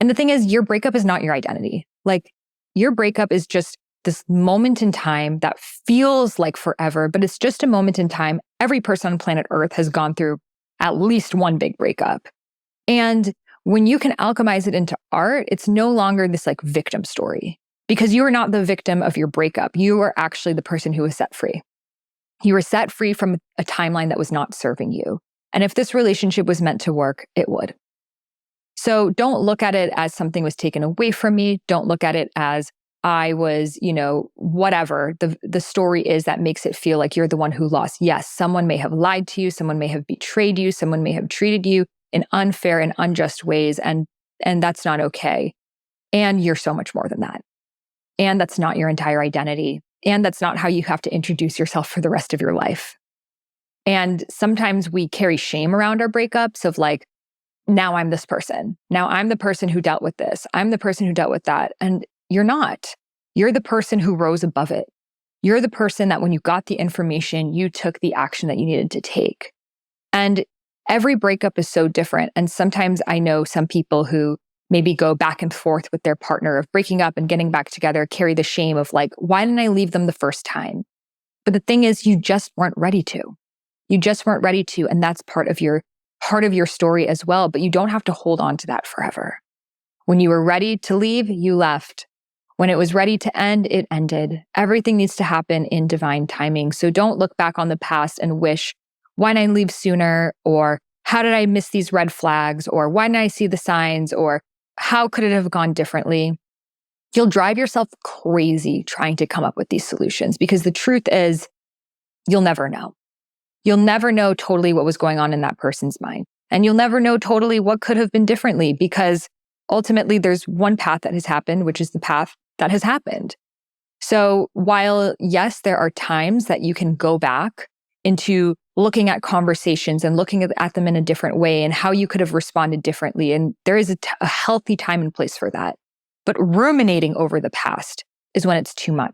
And the thing is, your breakup is not your identity. Like, your breakup is just this moment in time that feels like forever, but it's just a moment in time. Every person on planet Earth has gone through at least one big breakup. And when you can alchemize it into art, it's no longer this like victim story, because you are not the victim of your breakup. You are actually the person who was set free. You were set free from a timeline that was not serving you. And if this relationship was meant to work, it would. So don't look at it as something was taken away from me. Don't look at it as I was, whatever the story is that makes it feel like you're the one who lost. Yes, someone may have lied to you. Someone may have betrayed you. Someone may have treated you in unfair and unjust ways. And that's not okay. And you're so much more than that. And that's not your entire identity. And that's not how you have to introduce yourself for the rest of your life. And sometimes we carry shame around our breakups of like, now I'm this person. Now I'm the person who dealt with this. I'm the person who dealt with that. And you're not. You're the person who rose above it. You're the person that when you got the information, you took the action that you needed to take. And every breakup is so different. And sometimes I know some people who maybe go back and forth with their partner of breaking up and getting back together, carry the shame of like, why didn't I leave them the first time? But the thing is, you just weren't ready to. You just weren't ready to. And that's part of your story as well. But you don't have to hold on to that forever. When you were ready to leave, you left. When it was ready to end, it ended. Everything needs to happen in divine timing. So don't look back on the past and wish, why didn't I leave sooner? Or how did I miss these red flags? Or why didn't I see the signs? Or how could it have gone differently? You'll drive yourself crazy trying to come up with these solutions, because the truth is, you'll never know. You'll never know totally what was going on in that person's mind. And you'll never know totally what could have been differently, because ultimately there's one path that has happened, which is the path that has happened. So while, yes, there are times that you can go back into looking at conversations and looking at them in a different way and how you could have responded differently. And there is a healthy time and place for that. But ruminating over the past is when it's too much.